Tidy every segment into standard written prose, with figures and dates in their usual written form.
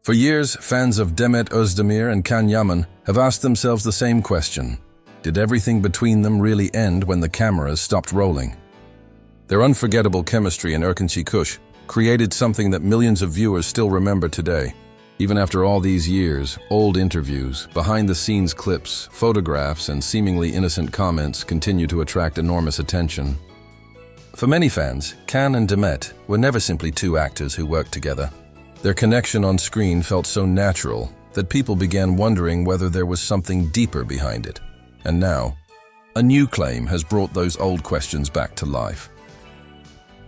For years, fans of Demet Özdemir and Can Yaman have asked themselves the same question. Did everything between them really end when the cameras stopped rolling? Their unforgettable chemistry in Cries created something that millions of viewers still remember today. Even after all these years, old interviews, behind-the-scenes clips, photographs, and seemingly innocent comments continue to attract enormous attention. For many fans, Can and Demet were never simply two actors who worked together. Their connection on screen felt so natural that people began wondering whether there was something deeper behind it. And now, a new claim has brought those old questions back to life.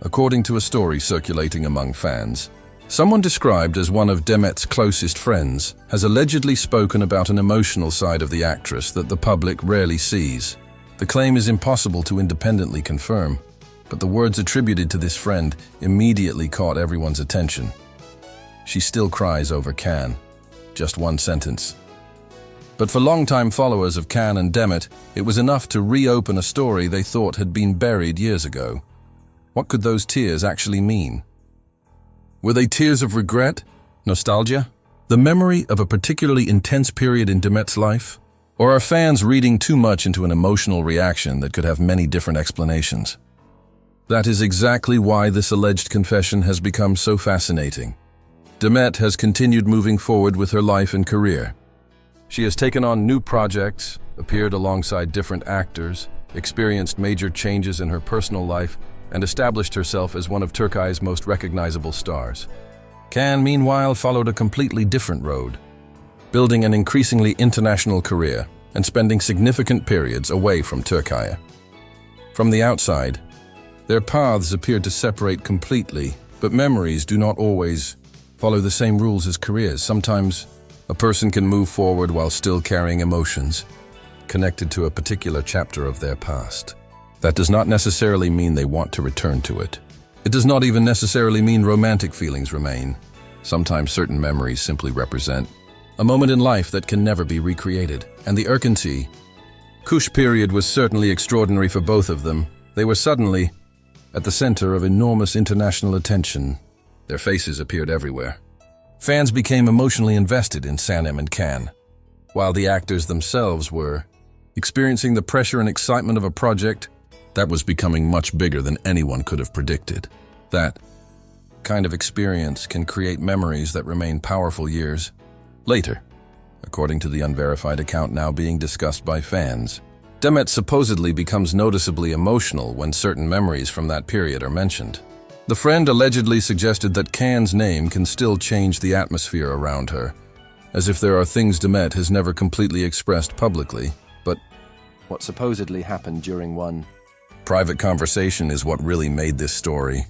According to a story circulating among fans, someone described as one of Demet's closest friends has allegedly spoken about an emotional side of the actress that the public rarely sees. The claim is impossible to independently confirm, but the words attributed to this friend immediately caught everyone's attention. She still cries over Can. Just one sentence. But for longtime followers of Can and Demet, it was enough to reopen a story they thought had been buried years ago. What could those tears actually mean? Were they tears of regret? Nostalgia? The memory of a particularly intense period in Demet's life? Or are fans reading too much into an emotional reaction that could have many different explanations? That is exactly why this alleged confession has become so fascinating. Demet has continued moving forward with her life and career. She has taken on new projects, appeared alongside different actors, experienced major changes in her personal life, and established herself as one of Turkey's most recognizable stars. Can, meanwhile, followed a completely different road, building an increasingly international career and spending significant periods away from Turkey. From the outside, their paths appeared to separate completely, but memories do not always follow the same rules as careers. Sometimes, a person can move forward while still carrying emotions connected to a particular chapter of their past. That does not necessarily mean they want to return to it. It does not even necessarily mean romantic feelings remain. Sometimes certain memories simply represent a moment in life that can never be recreated. And the Cries period was certainly extraordinary for both of them. They were suddenly at the center of enormous international attention. Their faces appeared everywhere. Fans became emotionally invested in Sanem and Can, while the actors themselves were experiencing the pressure and excitement of a project that was becoming much bigger than anyone could have predicted. That kind of experience can create memories that remain powerful years later, according to the unverified account now being discussed by fans. Demet supposedly becomes noticeably emotional when certain memories from that period are mentioned. The friend allegedly suggested that Can's name can still change the atmosphere around her, as if there are things Demet has never completely expressed publicly, but what supposedly happened during one private conversation is what really made this story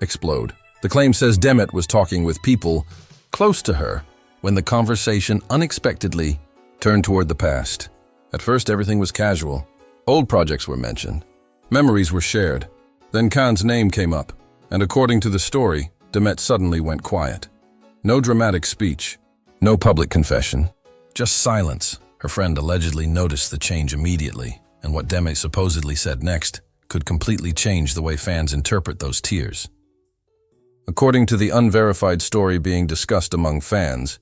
explode. The claim says Demet was talking with people close to her when the conversation unexpectedly turned toward the past. At first, everything was casual. Old projects were mentioned. Memories were shared. Then Can's name came up, and according to the story, Demet suddenly went quiet. No dramatic speech, no public confession, just silence. Her friend allegedly noticed the change immediately, and what Demet supposedly said next could completely change the way fans interpret those tears. According to the unverified story being discussed among fans,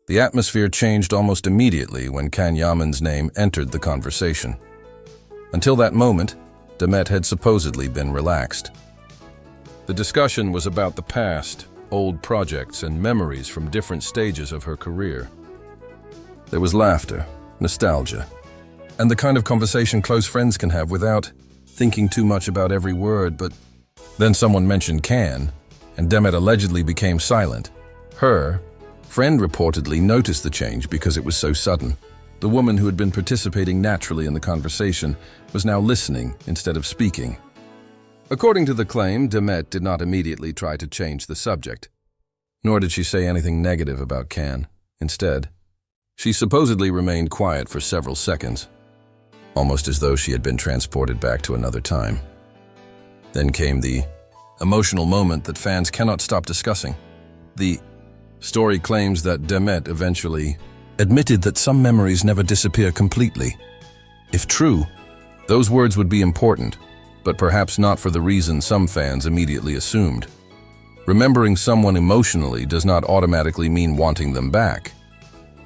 the atmosphere changed almost immediately when Can Yaman's name entered the conversation. Until that moment, Demet had supposedly been relaxed. The discussion was about the past, old projects, and memories from different stages of her career. There was laughter, nostalgia, and the kind of conversation close friends can have without thinking too much about every word. But then someone mentioned Can, and Demet allegedly became silent. Her friend reportedly noticed the change because it was so sudden. The woman who had been participating naturally in the conversation was now listening instead of speaking. According to the claim, Demet did not immediately try to change the subject, nor did she say anything negative about Can. Instead, she supposedly remained quiet for several seconds, almost as though she had been transported back to another time. Then came the emotional moment that fans cannot stop discussing. The story claims that Demet eventually admitted that some memories never disappear completely. If true, those words would be important, but perhaps not for the reason some fans immediately assumed. Remembering someone emotionally does not automatically mean wanting them back.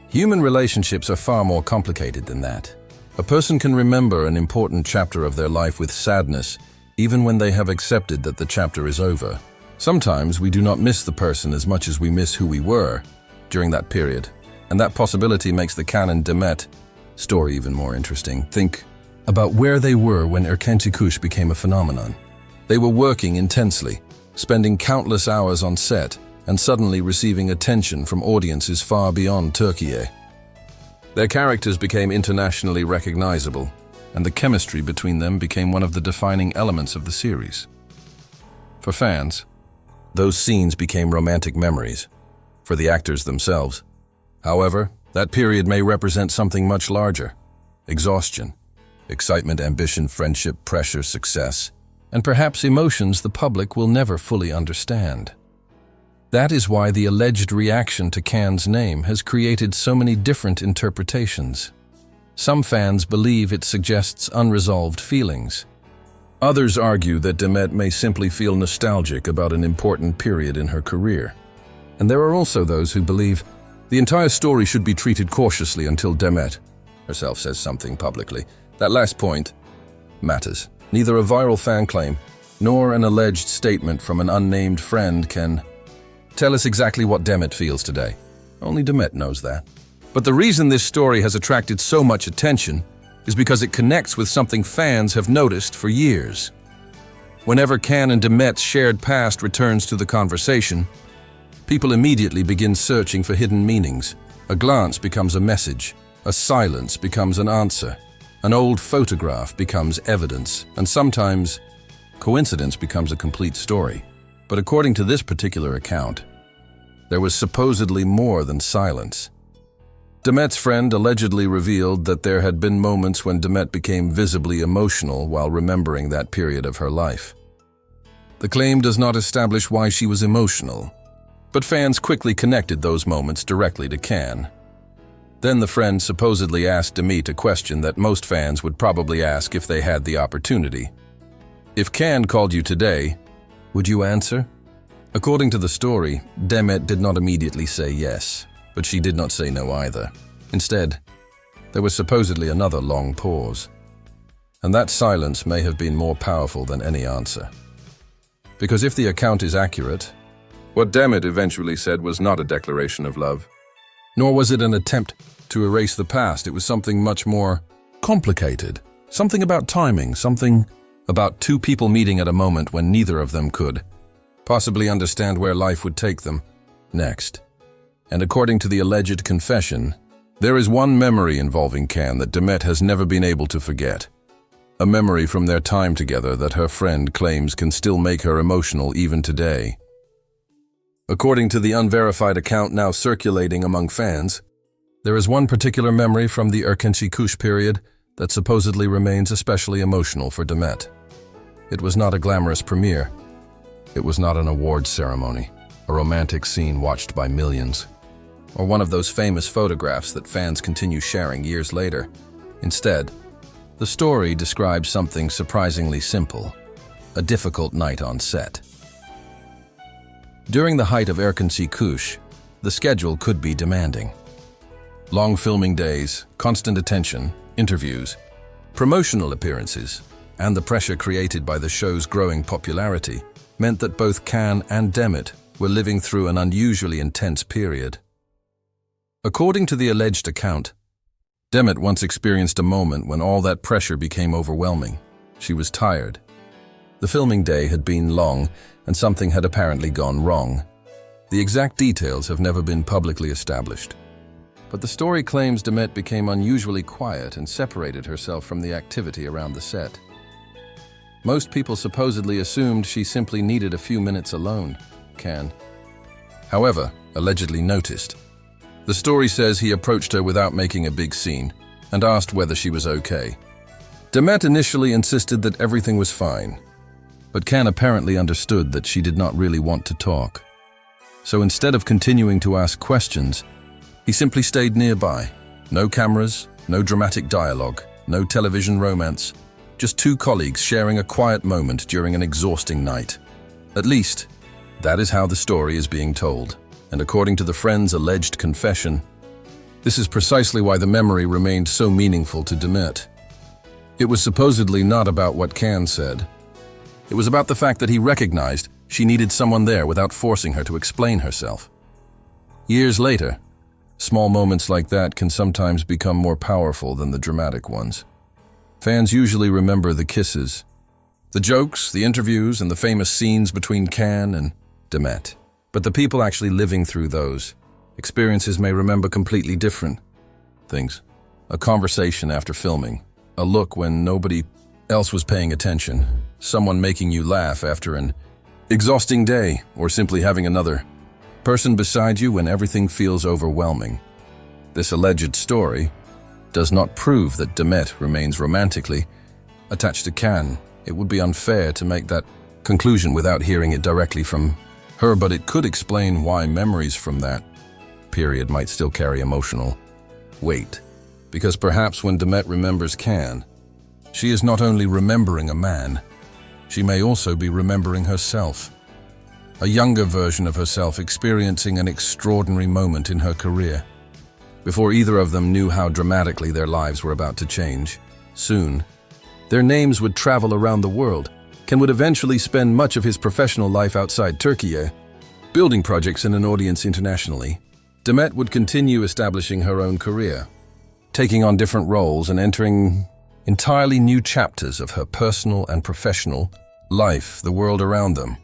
Human relationships are far more complicated than that. A person can remember an important chapter of their life with sadness, even when they have accepted that the chapter is over. Sometimes we do not miss the person as much as we miss who we were during that period, and that possibility makes the Can and Demet story even more interesting. Think about where they were when Erkenci became a phenomenon. They were working intensely, spending countless hours on set, and suddenly receiving attention from audiences far beyond Turkey. Their characters became internationally recognizable, and the chemistry between them became one of the defining elements of the series. For fans, those scenes became romantic memories. For the actors themselves, however, that period may represent something much larger: exhaustion, excitement, ambition, friendship, pressure, success, and perhaps emotions the public will never fully understand. That is why the alleged reaction to Can's name has created so many different interpretations. Some fans believe it suggests unresolved feelings. Others argue that Demet may simply feel nostalgic about an important period in her career. And there are also those who believe the entire story should be treated cautiously until Demet herself says something publicly. That last point matters. Neither a viral fan claim nor an alleged statement from an unnamed friend can tell us exactly what Demet feels today. Only Demet knows that. But the reason this story has attracted so much attention is because it connects with something fans have noticed for years. Whenever Can and Demet's shared past returns to the conversation, people immediately begin searching for hidden meanings. A glance becomes a message, a silence becomes an answer, an old photograph becomes evidence, and sometimes coincidence becomes a complete story. But according to this particular account, there was supposedly more than silence. Demet's friend allegedly revealed that there had been moments when Demet became visibly emotional while remembering that period of her life. The claim does not establish why she was emotional, but fans quickly connected those moments directly to Can. Then the friend supposedly asked Demet a question that most fans would probably ask if they had the opportunity. If Can called you today, would you answer? According to the story, Demet did not immediately say yes, but she did not say no either. Instead, there was supposedly another long pause. And that silence may have been more powerful than any answer. Because if the account is accurate, what Demet eventually said was not a declaration of love, nor was it an attempt to erase the past. It was something much more complicated. Something about timing, something about two people meeting at a moment when neither of them could possibly understand where life would take them next. And according to the alleged confession, there is one memory involving Can that Demet has never been able to forget. A memory from their time together that her friend claims can still make her emotional even today. According to the unverified account now circulating among fans, there is one particular memory from the Erkenci period that supposedly remains especially emotional for Demet. It was not a glamorous premiere. It was not an awards ceremony, a romantic scene watched by millions, or one of those famous photographs that fans continue sharing years later. Instead, the story describes something surprisingly simple: a difficult night on set. During the height of Erkenci, the schedule could be demanding. Long filming days, constant attention, interviews, promotional appearances, and the pressure created by the show's growing popularity meant that both Can and Demet were living through an unusually intense period. According to the alleged account, Demet once experienced a moment when all that pressure became overwhelming. She was tired. The filming day had been long, and something had apparently gone wrong. The exact details have never been publicly established. But the story claims Demet became unusually quiet and separated herself from the activity around the set. Most people supposedly assumed she simply needed a few minutes alone. Can, however, allegedly noticed. The story says he approached her without making a big scene and asked whether she was okay. Demet initially insisted that everything was fine, but Can apparently understood that she did not really want to talk. So instead of continuing to ask questions, he simply stayed nearby. No cameras, no dramatic dialogue, no television romance, just two colleagues sharing a quiet moment during an exhausting night. At least, That is how the story is being told, and according to the friend's alleged confession, this is precisely why the memory remained so meaningful to Demet. It was supposedly not about what Can said. It was about the fact that he recognized she needed someone there without forcing her to explain herself. Years later, small moments like that can sometimes become more powerful than the dramatic ones. Fans usually remember the kisses, the jokes, the interviews, and the famous scenes between Can and Demet. But the people actually living through those experiences may remember completely different things. A conversation after filming, a look when nobody else was paying attention, someone making you laugh after an exhausting day, or simply having another person beside you when everything feels overwhelming. This alleged story does not prove that Demet remains romantically attached to Can. It would be unfair to make that conclusion without hearing it directly from her, but it could explain why memories from that period might still carry emotional weight. Because perhaps when Demet remembers Can, she is not only remembering a man, she may also be remembering herself. A younger version of herself experiencing an extraordinary moment in her career. Before either of them knew how dramatically their lives were about to change, soon, their names would travel around the world. Can would eventually spend much of his professional life outside Turkey, building projects and an audience internationally. Demet would continue establishing her own career, taking on different roles and entering entirely new chapters of her personal and professional life. The world around them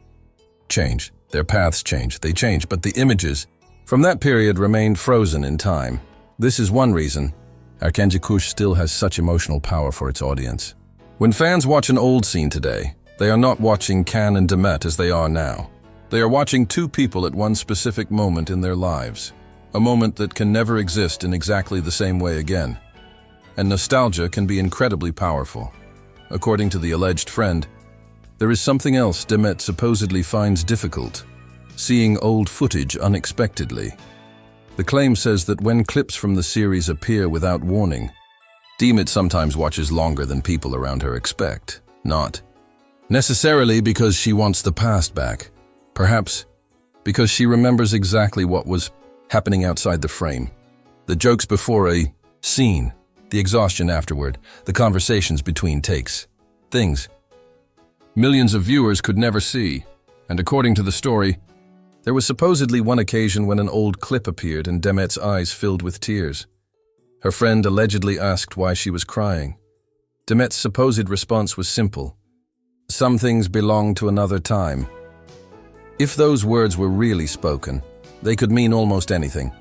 changed, their paths changed, they changed, but the images from that period remained frozen in time. This is one reason Erken Kuş still has such emotional power for its audience. When fans watch an old scene today, they are not watching Can and Demet as they are now. They are watching two people at one specific moment in their lives, a moment that can never exist in exactly the same way again. And nostalgia can be incredibly powerful. According to the alleged friend, there is something else Demet supposedly finds difficult: seeing old footage unexpectedly. The claim says that when clips from the series appear without warning, Demet sometimes watches longer than people around her expect. Not necessarily because she wants the past back, perhaps because she remembers exactly what was happening outside the frame. The jokes before a scene, the exhaustion afterward, the conversations between takes. Things millions of viewers could never see. And according to the story, there was supposedly one occasion when an old clip appeared and Demet's eyes filled with tears. Her friend allegedly asked why she was crying. Demet's supposed response was simple: "Some things belong to another time." If those words were really spoken, they could mean almost anything.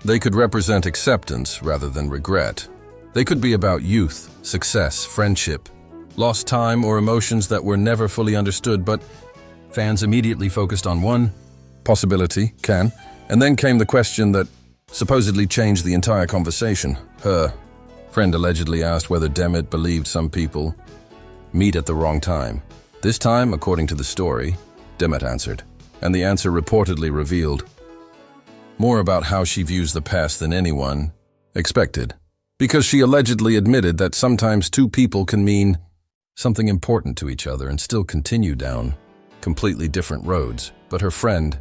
They could represent acceptance rather than regret. They could be about youth, success, friendship, lost time, or emotions that were never fully understood, but fans immediately focused on one possibility, Can, and then came the question that supposedly changed the entire conversation. Her friend allegedly asked whether Demet believed some people meet at the wrong time. This time, according to the story, Demet answered, and the answer reportedly revealed more about how she views the past than anyone expected, because she allegedly admitted that sometimes two people can mean something important to each other and still continue down completely different roads. But her friend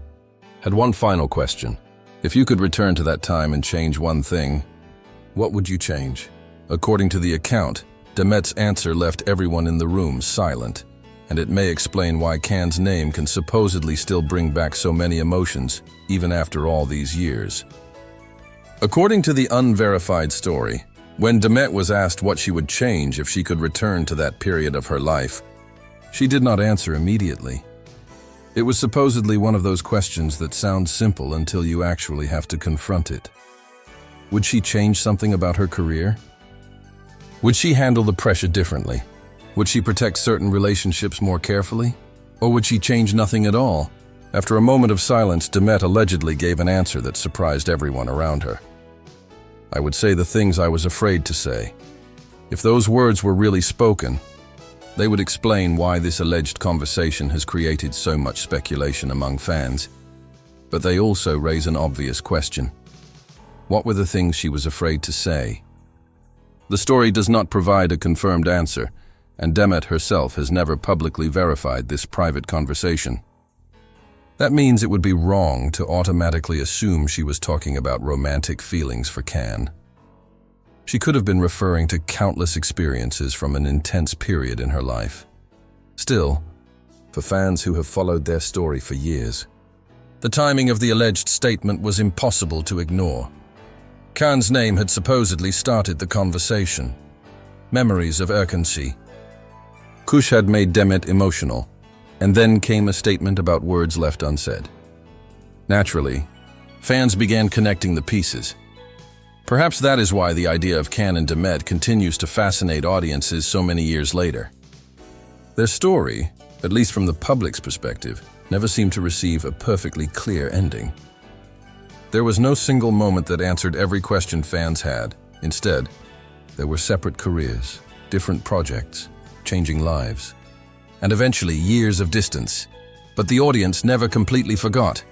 had one final question. If you could return to that time and change one thing, what would you change? According to the account, Demet's answer left everyone in the room silent, and it may explain why Can's name can supposedly still bring back so many emotions, even after all these years. According to the unverified story, when Demet was asked what she would change if she could return to that period of her life, she did not answer immediately. It was supposedly one of those questions that sound simple until you actually have to confront it. Would she change something about her career? Would she handle the pressure differently? Would she protect certain relationships more carefully? Or would she change nothing at all? After a moment of silence, Demet allegedly gave an answer that surprised everyone around her. "I would say the things I was afraid to say." If those words were really spoken, they would explain why this alleged conversation has created so much speculation among fans. But they also raise an obvious question. What were the things she was afraid to say? The story does not provide a confirmed answer, and Demet herself has never publicly verified this private conversation. That means it would be wrong to automatically assume she was talking about romantic feelings for Can. She could have been referring to countless experiences from an intense period in her life. Still, for fans who have followed their story for years, the timing of the alleged statement was impossible to ignore. Can's name had supposedly started the conversation. Memories of urgency. Kush had made Demet emotional, and then came a statement about words left unsaid. Naturally, fans began connecting the pieces. Perhaps that is why the idea of Can and Demet continues to fascinate audiences so many years later. Their story, at least from the public's perspective, never seemed to receive a perfectly clear ending. There was no single moment that answered every question fans had. Instead, there were separate careers, different projects, changing lives, and eventually years of distance. But the audience never completely forgot.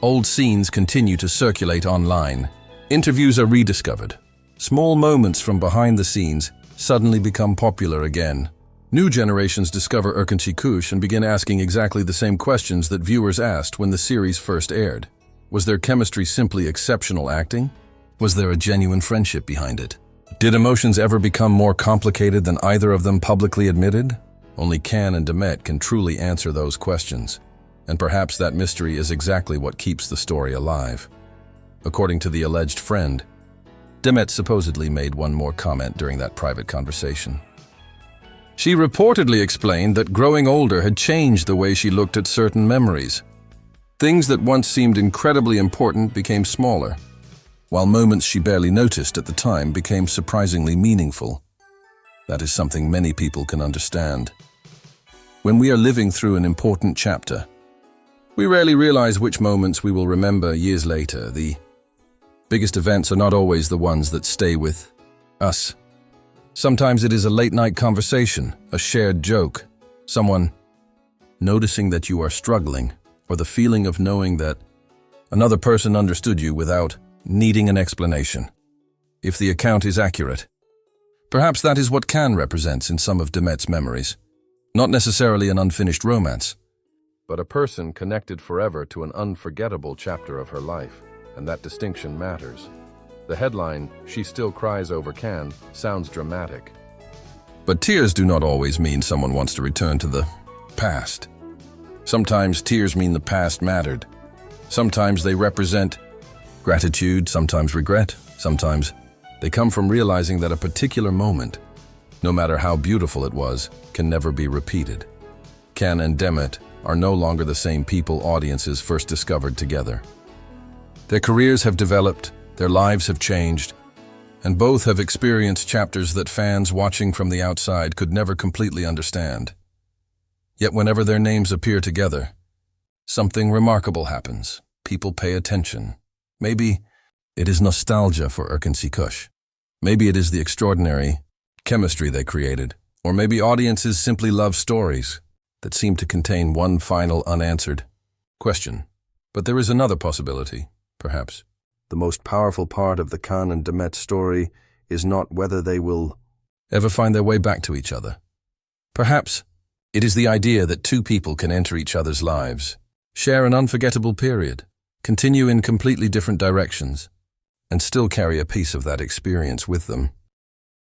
Old scenes continue to circulate online. Interviews are rediscovered. Small moments from behind the scenes suddenly become popular again. New generations discover Erkenci Kuş and begin asking exactly the same questions that viewers asked when the series first aired. Was their chemistry simply exceptional acting? Was there a genuine friendship behind it? Did emotions ever become more complicated than either of them publicly admitted? Only Can and Demet can truly answer those questions. And perhaps that mystery is exactly what keeps the story alive. According to the alleged friend, Demet supposedly made one more comment during that private conversation. She reportedly explained that growing older had changed the way she looked at certain memories. Things that once seemed incredibly important became smaller, while moments she barely noticed at the time became surprisingly meaningful. That is something many people can understand. When we are living through an important chapter, we rarely realize which moments we will remember years later. The biggest events are not always the ones that stay with us. Sometimes it is a late-night conversation, a shared joke, someone noticing that you are struggling, or the feeling of knowing that another person understood you without needing an explanation. If the account is accurate, perhaps that is what Can represents in some of Demet's memories. Not necessarily an unfinished romance, but a person connected forever to an unforgettable chapter of her life, and that distinction matters. The headline, "She Still Cries Over Can," sounds dramatic. But tears do not always mean someone wants to return to the past. Sometimes tears mean the past mattered. Sometimes they represent gratitude, sometimes regret, sometimes they come from realizing that a particular moment, no matter how beautiful it was, can never be repeated. Can and Demet are no longer the same people audiences first discovered together. Their careers have developed, their lives have changed, and both have experienced chapters that fans watching from the outside could never completely understand. Yet whenever their names appear together, something remarkable happens. People pay attention. Maybe it is nostalgia for Erkenci Kuş. Maybe it is the extraordinary chemistry they created. Or maybe audiences simply love stories that seem to contain one final unanswered question. But there is another possibility, perhaps. The most powerful part of the Can and Demet story is not whether they will ever find their way back to each other. Perhaps it is the idea that two people can enter each other's lives, share an unforgettable period, continue in completely different directions, and still carry a piece of that experience with them.